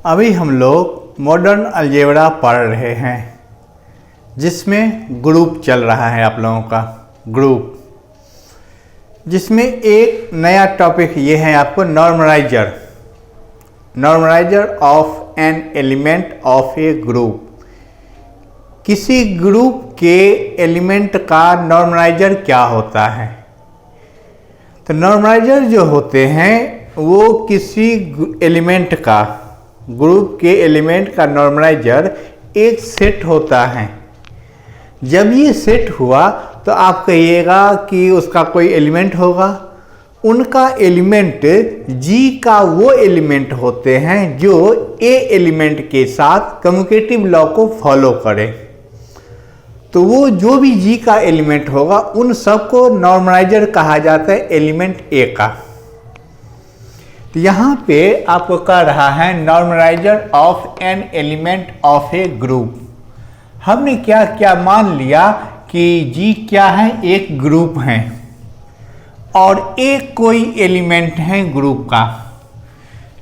अभी हम लोग मॉडर्न अलजेब्रा पढ़ रहे हैं जिसमें ग्रुप चल रहा है आप लोगों का ग्रुप, जिसमें एक नया टॉपिक ये है आपको normaliser of an element of A group. किसी ग्रुप के एलिमेंट का नॉर्मलाइजर क्या होता है? तो नॉर्मलाइजर जो होते हैं वो किसी एलिमेंट का, ग्रुप के एलिमेंट का नॉर्मलाइजर एक सेट होता है। जब ये सेट हुआ तो आप कहिएगा कि उसका कोई एलिमेंट होगा। उनका एलिमेंट G का वो एलिमेंट होते हैं जो A एलिमेंट के साथ कम्यूटेटिव लॉ को फॉलो करे। तो वो जो भी G का एलिमेंट होगा उन सबको नॉर्मलाइजर कहा जाता है एलिमेंट A का। तो यहाँ पे आपको कह रहा है normaliser of an element of A group. हमने क्या क्या मान लिया कि G क्या है, एक ग्रुप है और एक कोई एलिमेंट है ग्रुप का।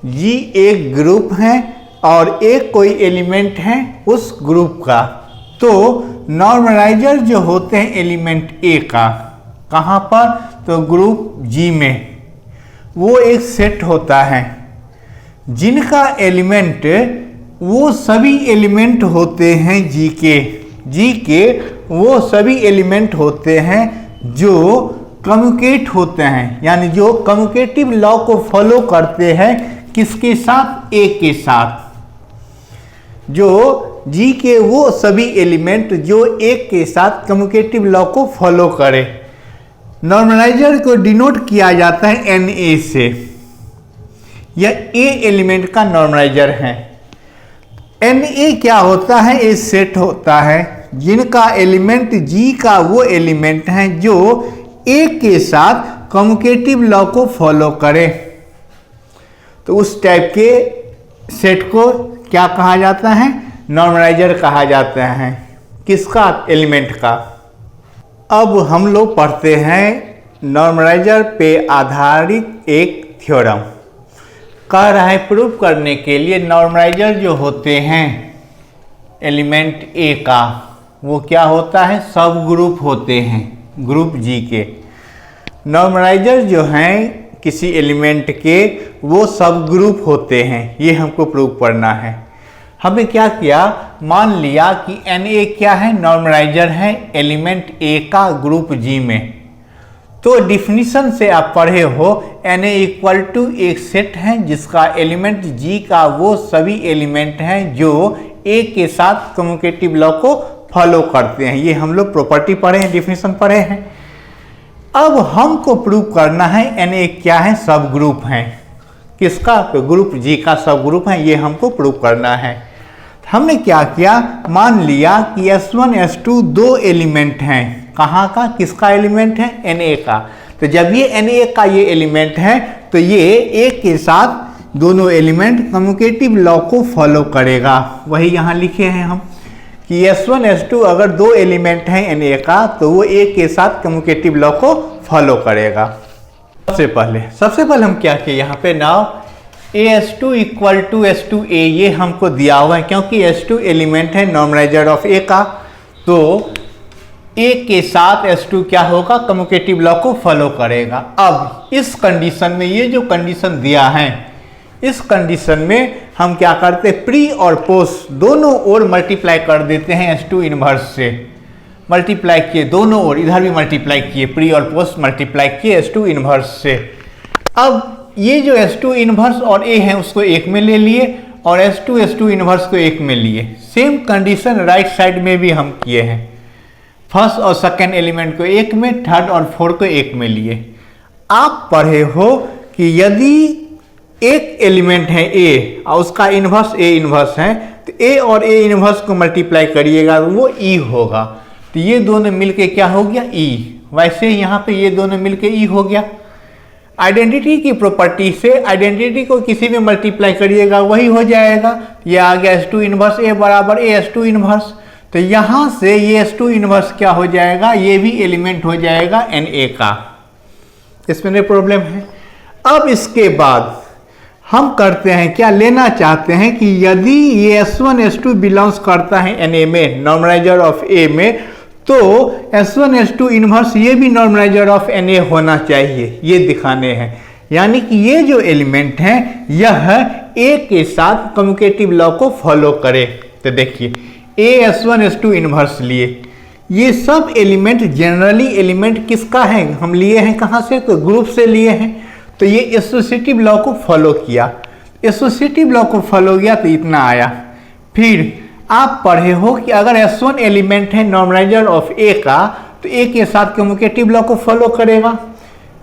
G एक ग्रुप है और एक कोई एलिमेंट है उस ग्रुप का। तो नॉर्मलाइजर जो होते हैं एलिमेंट A का, कहाँ पर? तो ग्रुप G में। वो एक सेट होता है जिनका एलिमेंट, वो सभी एलिमेंट होते हैं G के वो सभी एलिमेंट होते हैं जो कम्यूटेट होते हैं, यानी जो कम्यूटेटिव लॉ को फॉलो करते हैं। किसके साथ? A के साथ। जो G के वो सभी एलिमेंट जो एक के साथ कम्यूटेटिव लॉ को फॉलो करे। नॉर्मलाइजर को डिनोट किया जाता है Na से। यह A एलिमेंट का नॉर्मलाइजर है। Na क्या होता है? एक सेट होता है जिनका एलिमेंट G का वो एलिमेंट है जो A के साथ कम्यूटेटिव लॉ को फॉलो करे। तो उस टाइप के सेट को क्या कहा जाता है? नॉर्मलाइजर कहा जाता है। किसका? एलिमेंट का। अब हम लोग पढ़ते हैं नॉर्मलाइजर पे आधारित एक थ्योरम। कह रहा है प्रूव करने के लिए नॉर्मलाइजर जो होते हैं एलिमेंट A का, वो क्या होता है? सब ग्रुप होते हैं ग्रुप G के। नॉर्मलाइजर जो हैं किसी एलिमेंट के वो सब ग्रुप होते हैं, ये हमको प्रूव करना है। हमने क्या किया, मान लिया कि Na क्या है? नॉर्मलाइजर है एलिमेंट A का ग्रुप G में। तो डिफिनीशन से आप पढ़े हो Na इक्वल टू एक सेट है जिसका एलिमेंट G का वो सभी एलिमेंट हैं जो A के साथ कम्यूटेटिव लॉ को फॉलो करते हैं। ये हम लोग प्रॉपर्टी पढ़े हैं, डिफिनीशन पढ़े हैं। अब हमको प्रूव करना है Na क्या है? सब ग्रुप हैं। किसका? तो ग्रुप G का सब ग्रुप है, ये हमको प्रूव करना है। हमने क्या किया, मान लिया कि S1 S2 दो एलिमेंट हैं। कहाँ का? किसका एलिमेंट है? Na का। तो जब ये Na का ये एलिमेंट है तो ये A के साथ दोनों एलिमेंट कम्यूटेटिव लॉ को फॉलो करेगा। वही यहाँ लिखे हैं हम कि S1 S2 अगर दो एलिमेंट हैं Na का तो वो A के साथ कम्यूटेटिव लॉ को फॉलो करेगा। सबसे पहले हम क्या किए यहाँ पे, now S2 equal to S2A ये हमको दिया हुआ है क्योंकि S2 एलिमेंट है नॉर्मलाइजर ऑफ A का। तो A के साथ S2 क्या होगा? कम्यूटेटिव लॉ को फॉलो करेगा। अब इस कंडीशन में, ये जो कंडीशन दिया है, इस कंडीशन में हम क्या करते हैं, प्री और पोस्ट दोनों ओर मल्टीप्लाई कर देते हैं S2 इनवर्स से। मल्टीप्लाई किए दोनों ओर, इधर भी मल्टीप्लाई किए, प्री और पोस्ट मल्टीप्लाई किए S2 इनवर्स से। अब ये जो S2 इनवर्स और A है उसको एक में ले लिए और S2 इनवर्स को एक में लिए। सेम कंडीशन राइट साइड में भी हम किए हैं। फर्स्ट और सेकंड एलिमेंट को एक में, थर्ड और फोर्थ को एक में लिए। आप पढ़े हो कि यदि एक एलिमेंट है A और उसका इनवर्स A इनवर्स है तो A और A इनवर्स को मल्टीप्लाई करिएगा तो वो E होगा। तो ये दोनों मिलके क्या हो गया? E। वैसे यहाँ पे ये दोनों मिलके E हो गया। आइडेंटिटी की प्रॉपर्टी से आइडेंटिटी को किसी में मल्टीप्लाई करिएगा वही हो जाएगा। ये आ गया S2 इनवर्स A बराबर A S2 इनवर्स। तो यहाँ से ये S2 इनवर्स क्या हो जाएगा? ये भी एलिमेंट हो जाएगा Na का। इसमें नहीं प्रॉब्लम है। अब इसके बाद हम करते हैं क्या, लेना चाहते हैं कि यदि ये S1 S2 बिलोंग्स करता है Na में, नॉर्मलाइजर ऑफ A में, तो S1 S2 इनवर्स ये भी नॉर्मलाइजर ऑफ Na होना चाहिए, ये दिखाने हैं। यानी कि ये जो एलिमेंट हैं यह A के साथ कम्युटेटिव लॉ को फॉलो करे। तो देखिए A S1 S2 इनवर्स लिए, ये सब एलिमेंट जनरली एलिमेंट किसका है, हम लिए हैं कहाँ से, तो ग्रुप से लिए हैं। तो ये एसोसिएटिव लॉ को फॉलो किया, एसोसिएटिव लॉ को फॉलो किया तो इतना आया। फिर आप पढ़े हो कि अगर S1 एलिमेंट है नॉर्मलाइजर ऑफ A का, तो A के साथ कम्युटेटिव लॉ को फॉलो करेगा।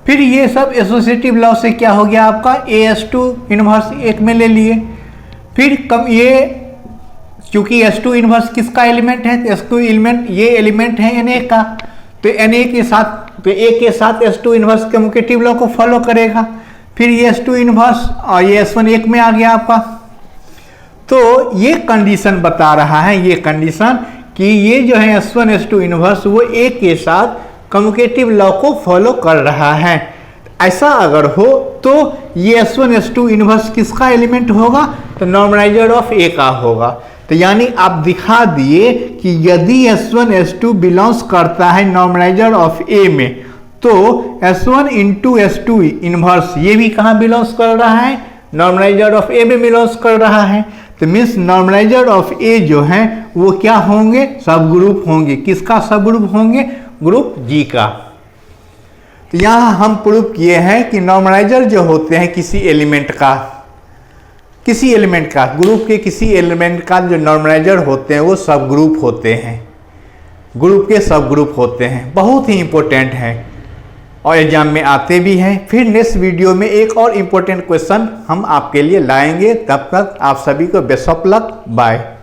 फिर ये सब एसोसिएटिव लॉ से क्या हो गया आपका, AS2 इनवर्स एक में ले लिए। फिर ये क्योंकि S2 इनवर्स किसका एलिमेंट है, तो S2 एलिमेंट ये एलिमेंट है Na का, तो Na के साथ, तो A के साथ S2 इनवर्स कम्युटेटिव लॉ को फॉलो करेगा। फिर ये S2 इनवर्स और ये S1 एक में आ गया आपका। तो ये कंडीशन बता रहा है, ये कंडीशन कि ये जो है S1 S2 इनवर्स वो A के साथ कम्युटेटिव लॉ को फॉलो कर रहा है। ऐसा अगर हो तो ये S1 S2 इनवर्स किसका एलिमेंट होगा, तो नॉर्मलाइजर ऑफ A का होगा। तो यानी आप दिखा दिए कि यदि S1 S2 बिलोंग्स करता है नॉर्मलाइजर ऑफ A में, तो S1 इंटू S2 इनवर्स ये भी कहाँ बिलोंग्स कर रहा है, नॉर्मलाइजर ऑफ A में बिलोंग्स कर रहा है। तो मीन्स नॉर्मलाइजर ऑफ A जो है वो क्या होंगे, सब ग्रुप होंगे। किसका सब ग्रुप होंगे, ग्रुप G का। तो यहाँ हम प्रूव किए हैं कि नॉर्मलाइजर जो होते हैं किसी एलिमेंट का, ग्रुप के किसी एलिमेंट का जो नॉर्मलाइजर होते हैं वो सब ग्रुप होते हैं, ग्रुप के सब ग्रुप होते हैं। बहुत ही इंपॉर्टेंट है और एग्जाम में आते भी हैं। फिर नेक्स्ट वीडियो में एक और इम्पोर्टेंट क्वेश्चन हम आपके लिए लाएंगे। तब तक आप सभी को बेस्ट ऑफ लक, बाय।